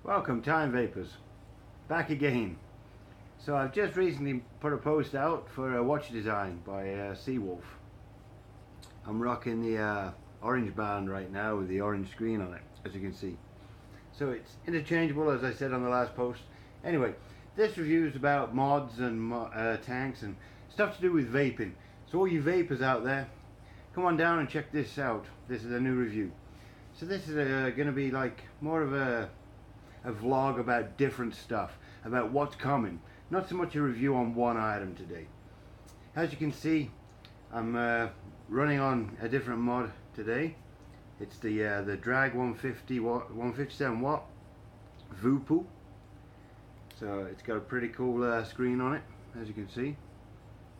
Welcome, Time Vapers. Back again. So I've just recently put a post out for a watch design by Seawolf. I'm rocking the orange band right now with the orange screen on it, as you can see. So it's interchangeable, as I said on the last post. Anyway, this review is about mods and tanks and stuff to do with vaping. So all you vapors out there, come on down and check this out. This is a new review. So this is going to be like more of a vlog about different stuff, about what's coming. Not so much a review on one item today. As you can see, I'm running on a different mod today. It's the Drag 157 watt Vupu. So it's got a pretty cool screen on it, as you can see.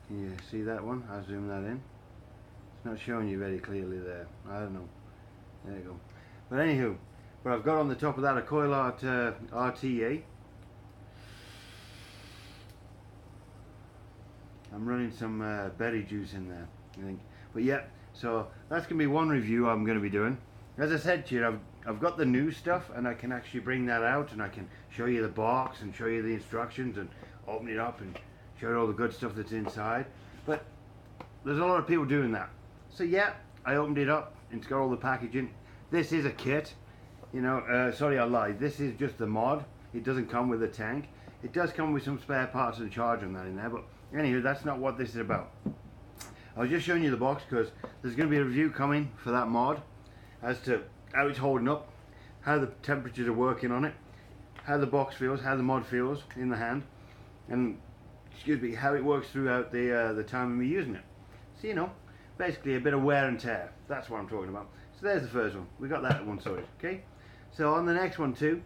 Can you see that one? I'll zoom that in. It's not showing you very clearly there. I don't know. There you go. But anywho, but I've got on the top of that a coil art RTA. I'm running some berry juice in there, I think. But yeah, so that's going to be one review I'm going to be doing. As I said to you, I've got the new stuff and I can actually bring that out and I can show you the box and show you the instructions and open it up and show you all the good stuff that's inside. But there's a lot of people doing that. So yeah, I opened it up and it's got all the packaging. This is a kit. You know, sorry I lied, this is just the mod. It doesn't come with a tank. It does come with some spare parts and charge and that in there, but anyway, that's not what this is about. I was just showing you the box because there's going to be a review coming for that mod as to how it's holding up, how the temperatures are working on it, how the box feels, how the mod feels in the hand, and excuse me, how it works throughout the time of me using it. So, you know, basically a bit of wear and tear. That's what I'm talking about. So there's the first one. We got that one sorted. Okay. So on the next one too,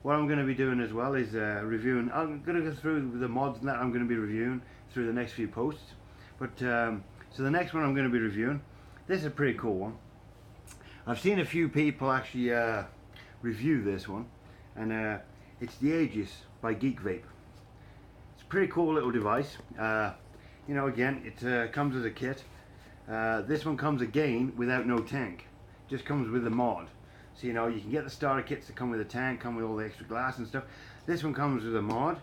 what I'm going to be doing as well is reviewing. I'm going to go through the mods and that I'm going to be reviewing through the next few posts. But so the next one I'm going to be reviewing, this is a pretty cool one. I've seen a few people actually review this one, and it's the Aegis by Geek Vape. It's a pretty cool little device. You know, again, it comes as a kit. This one comes again without no tank. Just comes with the mod. So you know, you can get the starter kits that come with a tank, come with all the extra glass and stuff. This one comes with a mod.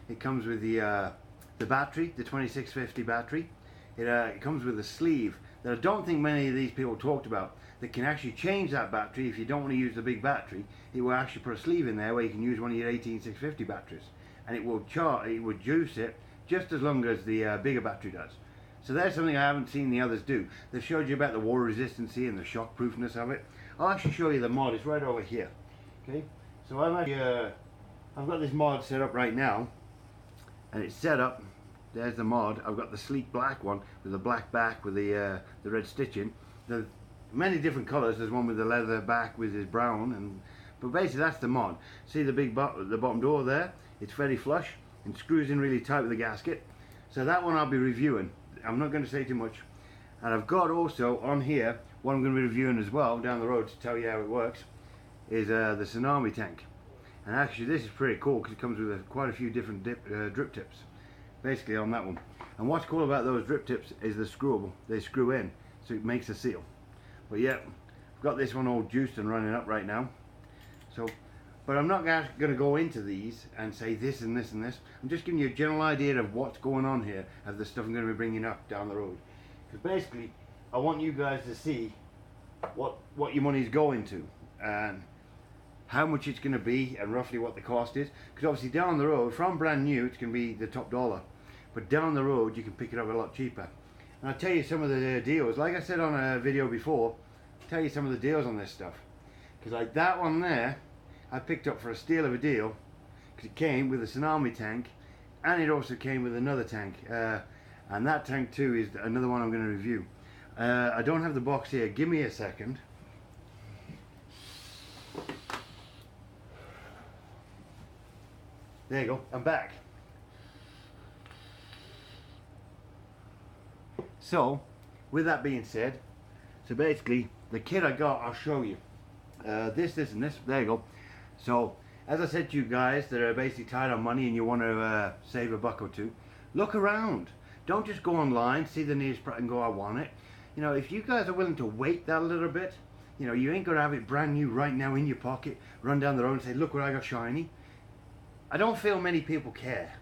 It comes with the battery, the 2650 battery. It comes with a sleeve that I don't think many of these people talked about, that can actually change that battery. If you don't want to use the big battery, it will actually put a sleeve in there where you can use one of your 18650 batteries, and it will juice it just as long as the bigger battery does. So there's something I haven't seen the others do. They've showed you about the water resistancy and the shock proofness of it. I'll actually show you the mod. It's right over here. Okay, so I've got this mod set up right now, and it's set up. There's the mod. I've got the sleek black one with the black back with the red stitching. There's many different colours. There's one with the leather back with his brown, but basically that's the mod. See the the bottom door there? It's very flush and screws in really tight with the gasket. So that one I'll be reviewing. I'm not going to say too much. And I've got also on here, what I'm going to be reviewing as well down the road to tell you how it works, is the Tsunami tank. And actually this is pretty cool because it comes with quite a few different drip tips basically on that one. And what's cool about those drip tips is they're screwable. They screw in, so it makes a seal. But yeah, I've got this one all juiced and running up right now. So, but I'm not going to go into these and say this and this and this. I'm just giving you a general idea of what's going on here, of the stuff I'm going to be bringing up down the road. Because basically, I want you guys to see what your money's going to, and how much it's going to be, and roughly what the cost is. Because obviously down the road, from brand new, it's going to be the top dollar. But down the road, you can pick it up a lot cheaper. And I'll tell you some of the deals. Like I said on a video before, I'll tell you some of the deals on this stuff. Because like that one there, I picked up for a steal of a deal. Because it came with a Tsunami tank, and it also came with another tank. And that tank too is another one I'm going to review. I don't have the box here. Give me a second. There you go. I'm back. So, with that being said, so basically the kit I got, I'll show you. This, and this. There you go. So, as I said to you guys that are basically tight on money and you want to save a buck or two, look around. Don't just go online, see the nearest product and go, I want it. You know, if you guys are willing to wait that a little bit, You know, you ain't got to have it brand new right now in your pocket, run down the road and say, look what I got shiny. I don't feel many people care.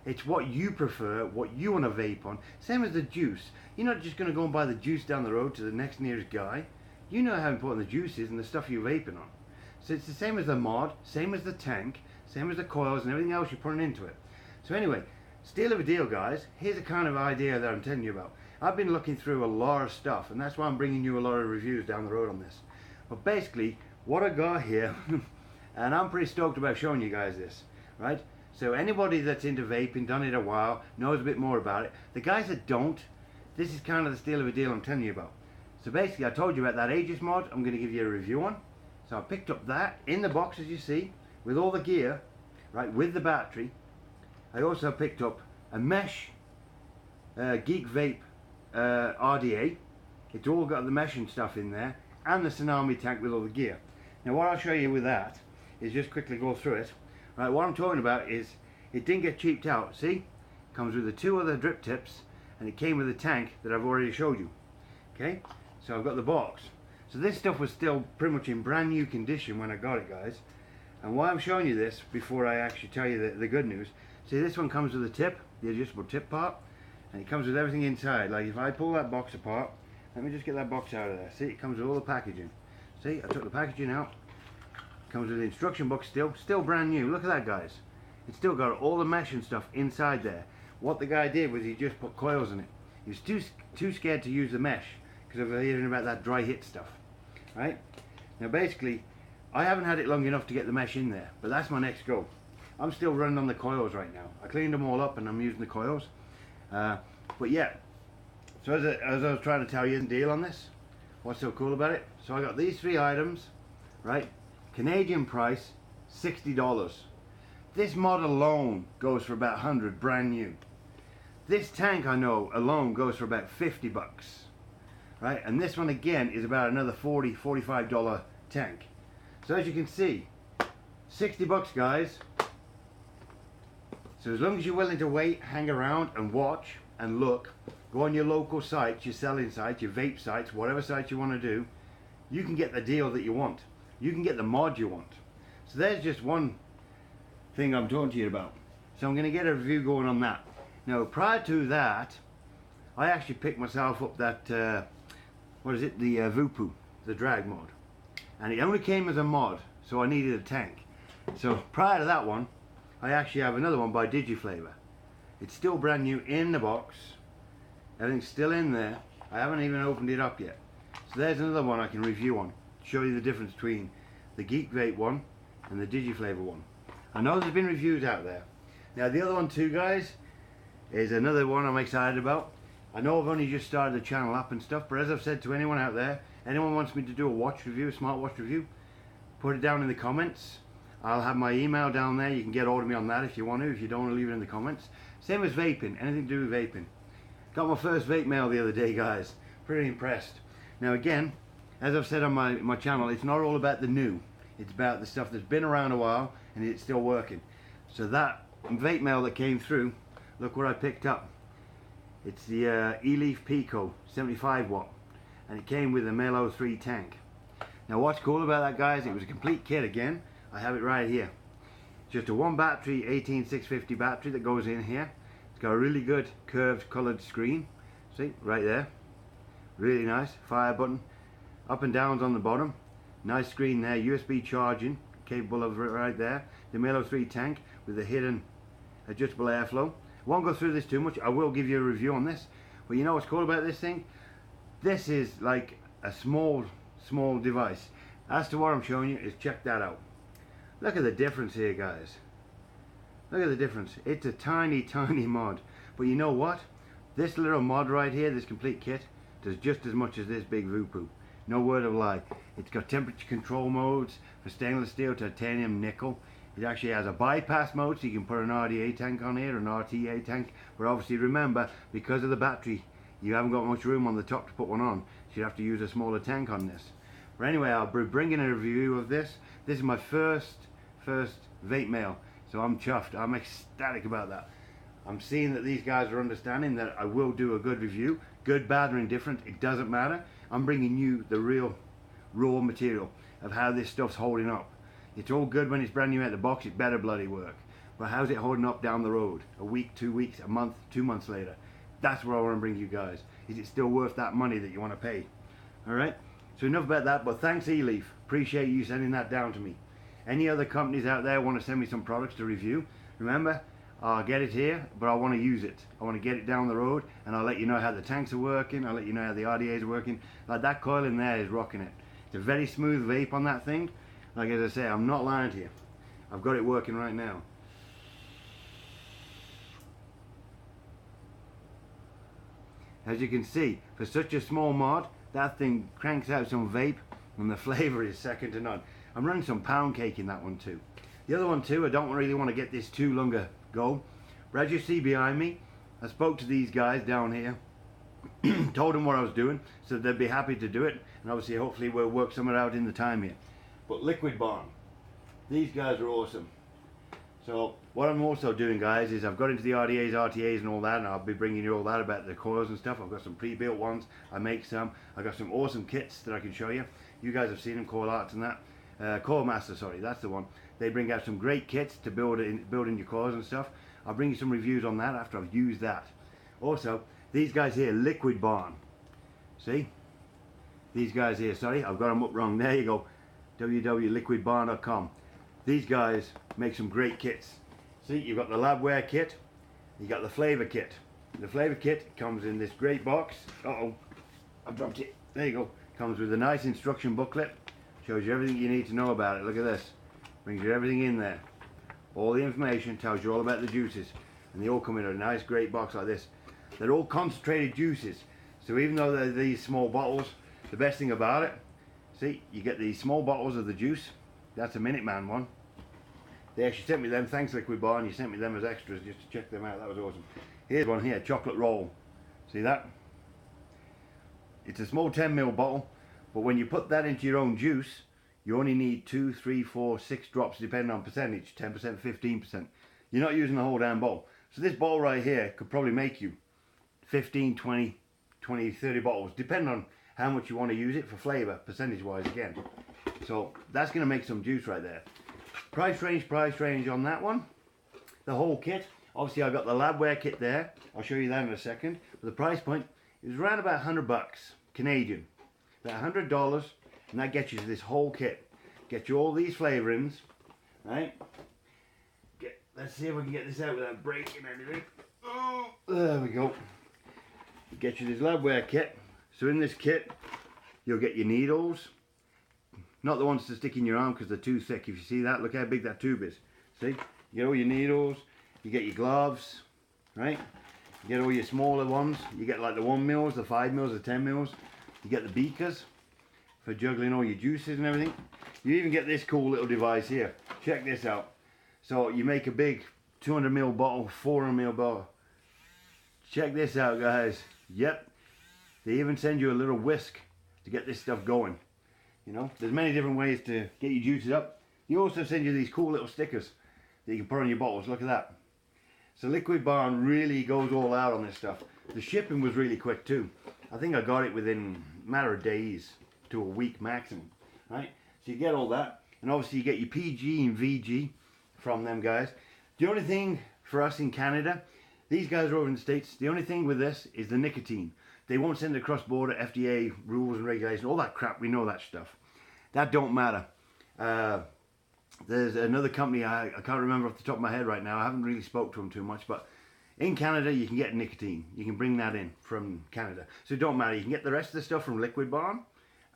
It's what you prefer, what you want to vape on. Same as the juice. You're not just going to go and buy the juice down the road to the next nearest guy. You know how important the juice is and the stuff you're vaping on. So it's the same as the mod, same as the tank, same as the coils and everything else you're putting into it. So anyway, steal of a deal, guys. Here's the kind of idea that I'm telling you about. I've been looking through a lot of stuff, and that's why I'm bringing you a lot of reviews down the road on this. But basically, what I got here, and I'm pretty stoked about showing you guys this, right? So anybody that's into vaping, done it a while, knows a bit more about it. The guys that don't, this is kind of the steal of a deal I'm telling you about. So basically, I told you about that Aegis mod, I'm going to give you a review on. So I picked up that in the box, as you see, with all the gear, right, with the battery. I also picked up a mesh Geek Vape RDA. It's all got the mesh and stuff in there, and the Tsunami tank with all the gear. Now what I'll show you with that is just quickly go through it. Right, what I'm talking about is it didn't get cheaped out. See, comes with the 2 other drip tips, and it came with the tank that I've already showed you. Okay, so I've got the box. So this stuff was still pretty much in brand new condition when I got it, guys. And why I'm showing you this before I actually tell you the good news. See, this one comes with a tip, the adjustable tip part, and it comes with everything inside. Like if I pull that box apart, let me just get that box out of there. See, it comes with all the packaging. See, I took the packaging out. Comes with the instruction book still brand new. Look at that, guys. It's still got all the mesh and stuff inside there. What the guy did was he just put coils in it. He was too scared to use the mesh because of hearing about that dry hit stuff. Right? Now basically, I haven't had it long enough to get the mesh in there, but that's my next go. I'm still running on the coils right now. I cleaned them all up and I'm using the coils. But yeah, so as I was trying to tell you the deal on this, what's so cool about it? So I got these 3 items, right? Canadian price, $60. This mod alone goes for about 100, brand new. This tank I know alone goes for about 50 bucks, right? And this one again is about another $40, $45 tank. So as you can see, 60 bucks, guys. So as long as you're willing to wait, hang around and watch and look, go on your local sites, your selling sites, your vape sites, whatever sites you want to do, you can get the deal that you want. You can get the mod you want. So there's just one thing I'm talking to you about. So I'm going to get a review going on that. Now prior to that, I actually picked myself up that, what is it, the Vupu, the drag mod. And it only came as a mod, so I needed a tank. So prior to that one, I actually have another one by Digiflavor. It's still brand new in the box. Everything's still in there. I haven't even opened it up yet. So there's another one I can review on. Show you the difference between the Geek Vape one and the Digiflavor one. I know there's been reviews out there. Now the other one too, guys, is another one I'm excited about. I know I've only just started the channel up and stuff, but as I've said to anyone out there, anyone wants me to do a watch review, a smartwatch review, put it down in the comments. I'll have my email down there. You can get hold of me on that if you want to. If you don't want to, leave it in the comments. Same as vaping, anything to do with vaping. Got my first vape mail the other day, guys. Pretty impressed. Now again, as I've said on my channel, it's not all about the new. It's about the stuff that's been around a while and it's still working. So that vape mail that came through, look what I picked up. It's the Eleaf Pico 75 watt, and it came with a Melo 3 tank. Now what's cool about that, guys, it was a complete kit again. I have it right here. Just a 1 battery 18650 battery that goes in here. It's got a really good curved coloured screen. See, right there. Really nice. Fire button. Up and downs on the bottom. Nice screen there. USB charging capable of right there. The Melo 3 tank with the hidden adjustable airflow. Won't go through this too much. I will give you a review on this. But you know what's cool about this thing? This is like a small device. As to what I'm showing you is, check that out. Look at the difference here, guys. Look at the difference. It's a tiny mod. But you know what? This little mod right here, this complete kit, does just as much as this big Vupu. No word of lie. It's got temperature control modes for stainless steel, titanium, nickel. It actually has a bypass mode, so you can put an RDA tank on here, an RTA tank. But obviously remember, because of the battery, you haven't got much room on the top to put one on. So you have to use a smaller tank on this. But anyway, I'll be bringing a review of this. This is my first vape mail, so I'm chuffed. I'm ecstatic about that. I'm seeing that these guys are understanding that I will do a good review. Good, bad, or indifferent, it doesn't matter. I'm bringing you the real raw material of how this stuff's holding up. It's all good when it's brand new out of the box, it better bloody work. But how's it holding up down the road? A week, 2 weeks, a month, 2 months later? That's what I want to bring you guys. Is it still worth that money that you want to pay? Alright? So enough about that, but thanks Eleaf. Appreciate you sending that down to me. Any other companies out there want to send me some products to review? Remember, I'll get it here, but I want to use it. I want to get it down the road, and I'll let you know how the tanks are working. I'll let you know how the RDAs are working. Like that coil in there is rocking it. It's a very smooth vape on that thing. Like as I say, I'm not lying to you. I've got it working right now. As you can see, for such a small mod, that thing cranks out some vape, and the flavor is second to none. I'm running some pound cake in that one too. The other one too, I don't really want to get this too long a go. But as you see behind me, I spoke to these guys down here, told them what I was doing, so they'd be happy to do it, and obviously hopefully we'll work something out in the time here. But Liquid Barn, these guys are awesome. So what I'm also doing, guys, is I've got into the RDAs, RTAs and all that, and I'll be bringing you all that about the coils and stuff. I've got some pre-built ones, I make some. I've got some awesome kits that I can show you. You guys have seen them, Coil Arts and that. Coil Master, sorry, that's the one. They bring out some great kits to build in your coils and stuff. I'll bring you some reviews on that after I've used that. Also, these guys here, Liquid Barn. See? These guys here, sorry, I've got them up wrong. There you go, www.liquidbarn.com. These guys make some great kits. See, you've got the labware kit, you got the flavor kit. The flavor kit comes in this great box. Uh-oh, I dropped it. There you go. Comes with a nice instruction booklet. Shows you everything you need to know about it. Look at this. Brings you everything in there. All the information, tells you all about the juices. And they all come in a nice great box like this. They're all concentrated juices. So even though they're these small bottles, the best thing about it, see, you get these small bottles of the juice. That's a Minuteman one. They actually sent me them, thanks Liquid Barn, you sent me them as extras just to check them out, that was awesome. Here's one here, chocolate roll. See that? It's a small 10ml bottle, but when you put that into your own juice, you only need 2, 3, 4, 6 drops depending on percentage, 10%, 15%. You're not using the whole damn bottle. So this bottle right here could probably make you 15, 20, 30 bottles, depending on how much you want to use it for flavor, percentage wise again. So that's going to make some juice right there. Price range on that one. The whole kit. Obviously I've got the labware kit there. I'll show you that in a second. But the price point is around about $100 Canadian. About $100, and that gets you this whole kit. Get you all these flavorings, right? Let's see if we can get this out without breaking anything. Oh, there we go. Get you this labware kit. So in this kit, you'll get your needles. Not the ones to stick in your arm because they're too thick. If you see that, look how big that tube is. See? You get all your needles, you get your gloves, right? You get all your smaller ones. You get like the 1 mils, the 5 mils, the 10 mils. You get the beakers for juggling all your juices and everything. You even get this cool little device here. Check this out. So you make a big 200ml bottle, 400ml bottle. Check this out, guys. Yep. They even send you a little whisk to get this stuff going. You know, there's many different ways to get your juices up. You also send you these cool little stickers that you can put on your bottles. Look at that. So Liquid Barn really goes all out on this stuff. The shipping was really quick too. I think I got it within a matter of days to a week maximum. Right? So you get all that. And obviously you get your PG and VG from them guys. The only thing for us in Canada, these guys are over in the States, the only thing with this is the nicotine. They won't send it across border, FDA rules and regulations, all that crap, we know that stuff. That don't matter. There's another company, I can't remember off the top of my head right now, I haven't really spoke to them too much, but in Canada you can get nicotine. You can bring that in from Canada. So it don't matter, you can get the rest of the stuff from Liquid Barn,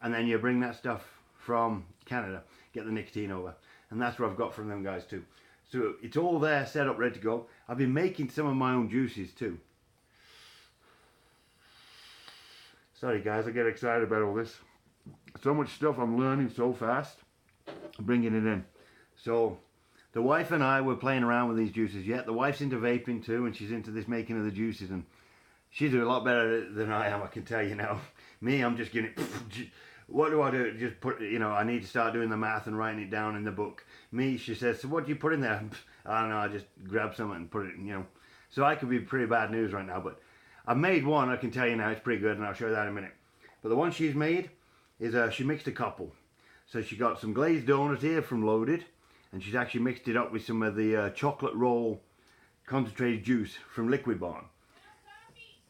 and then you bring that stuff from Canada, get the nicotine over. And that's what I've got from them guys too. So it's all there, set up, ready to go. I've been making some of my own juices too. Sorry guys, I get excited about all this. So much stuff I'm learning so fast. I'm bringing it in. So the wife and I were playing around with these juices yet. The wife's into vaping too, and she's into this making of the juices, and she's doing a lot better than I am, I can tell you now. Me, I'm just getting it. What do I do? Just put, you know, I need to start doing the math and writing it down in the book. Me, she says, so what do you put in there? I don't know, I just grab something and put it in, you know. So I could be pretty bad news right now, but I've made one, I can tell you now, it's pretty good, and I'll show you that in a minute. But the one she's made, is she mixed a couple. So she got some glazed donut here from Loaded, and she's actually mixed it up with some of the chocolate roll concentrated juice from Liquid Barn.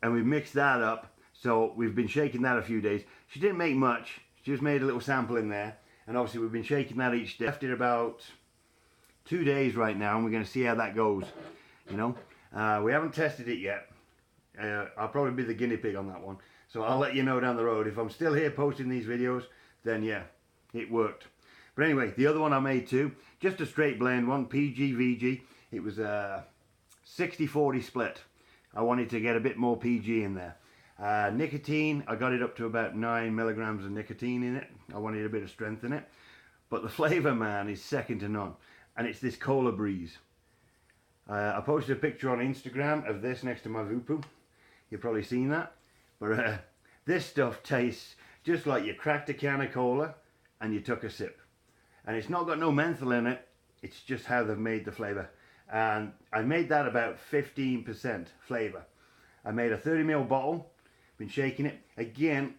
And we've mixed that up, so we've been shaking that a few days. She didn't make much, she just made a little sample in there, and obviously we've been shaking that each day. Left it about 2 days right now, and we're going to see how that goes, you know. We haven't tested it yet. I'll probably be the guinea pig on that one, so I'll let you know down the road. If I'm still here posting these videos, then yeah, it worked. But anyway, the other one I made too, just a straight blend one, PG/VG. It was a 60-40 split. I wanted to get a bit more PG in there. Nicotine, I got it up to about 9 milligrams of nicotine in it. I wanted a bit of strength in it. But the flavour, man, is second to none. And it's this Cola Breeze. I posted a picture on Instagram of this next to my Vupu. You've probably seen that. But this stuff tastes just like you cracked a can of cola and you took a sip. And it's not got no menthol in it. It's just how they've made the flavour. And I made that about 15% flavour. I made a 30ml bottle. Been shaking it. Again,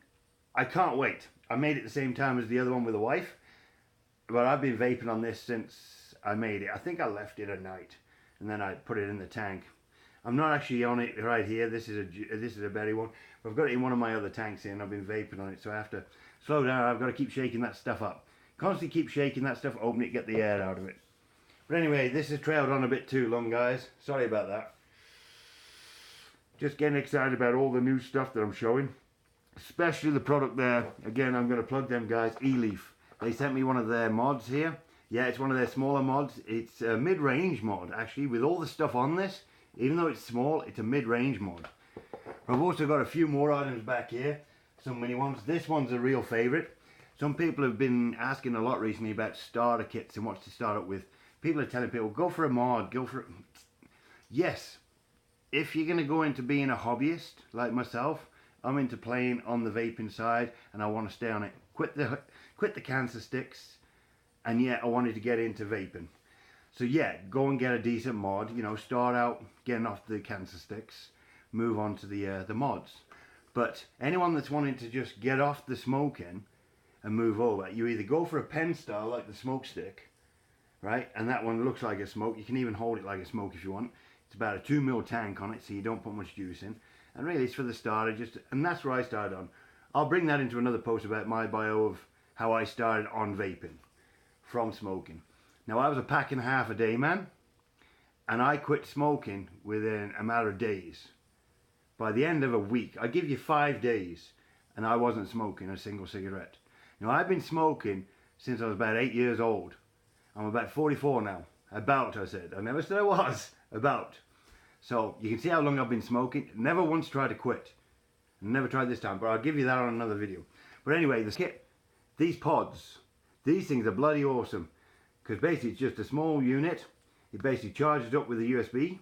I can't wait. I made it the same time as the other one with the wife. But I've been vaping on this since I made it. I think I left it at night. And then I put it in the tank. I'm not actually on it right here. This is a berry one. But I've got it in one of my other tanks here, and I've been vaping on it. So I have to slow down. I've got to keep shaking that stuff up. Constantly keep shaking that stuff, open it, get the air out of it. But anyway, this has trailed on a bit too long, guys. Sorry about that. Just getting excited about all the new stuff that I'm showing. Especially the product there. Again, I'm going to plug them guys, Eleaf. They sent me one of their mods here. Yeah, it's one of their smaller mods. It's a mid-range mod, actually, with all the stuff on this. Even though it's small, it's a mid-range mod. I've also got a few more items back here. Some mini ones. This one's a real favourite. Some people have been asking a lot recently about starter kits and what to start up with. People are telling people, go for a mod, go for it. Yes, if you're going to go into being a hobbyist like myself, I'm into playing on the vaping side and I want to stay on it. Quit the cancer sticks, and yeah, I wanted to get into vaping. So yeah, go and get a decent mod, you know, start out getting off the cancer sticks, move on to the mods. But anyone that's wanting to just get off the smoking and move over, you either go for a pen style like the smoke stick, right? And that one looks like a smoke. You can even hold it like a smoke if you want. It's about a 2ml tank on it, so you don't put much juice in. And really, it's for the starter, and that's where I started on. I'll bring that into another post about my bio of how I started on vaping from smoking. Now, I was a pack and a half a day man, and I quit smoking within a matter of days. By the end of a week, I give you 5 days, and I wasn't smoking a single cigarette. Now, I've been smoking since I was about 8 years old. I'm about 44 now. About, I said. I never said I was. About. So, you can see how long I've been smoking. Never once tried to quit. Never tried this time, but I'll give you that on another video. But anyway, the kit, these pods, these things are bloody awesome. Because basically it's just a small unit. It basically charges up with a USB.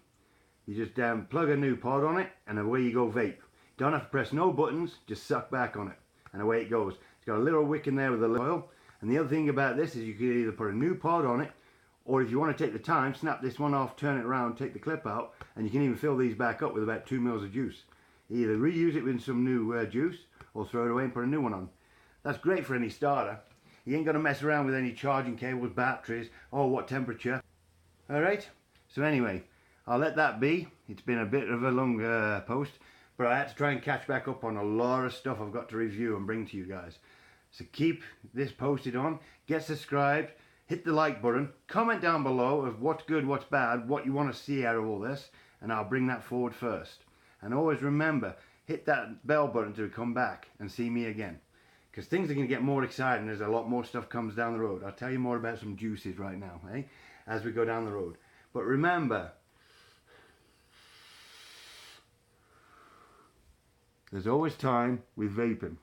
You just plug a new pod on it, and away you go vape. Don't have to press no buttons, just suck back on it, and away it goes. It's got a little wick in there with a little oil. And the other thing about this is you can either put a new pod on it, or if you want to take the time, snap this one off, turn it around, take the clip out, and you can even fill these back up with about 2 mils of juice. Either reuse it with some new juice, or throw it away and put a new one on. That's great for any starter. You ain't got to mess around with any charging cables, batteries, or what temperature. Alright, so anyway, I'll let that be. It's been a bit of a long post, but I had to try and catch back up on a lot of stuff I've got to review and bring to you guys. So keep this posted on, get subscribed, hit the like button, comment down below of what's good, what's bad, what you want to see out of all this, and I'll bring that forward first. And always remember, hit that bell button to come back and see me again. Because things are going to get more exciting as a lot more stuff comes down the road. I'll tell you more about some juices right now, as we go down the road. But remember, there's always time with vaping.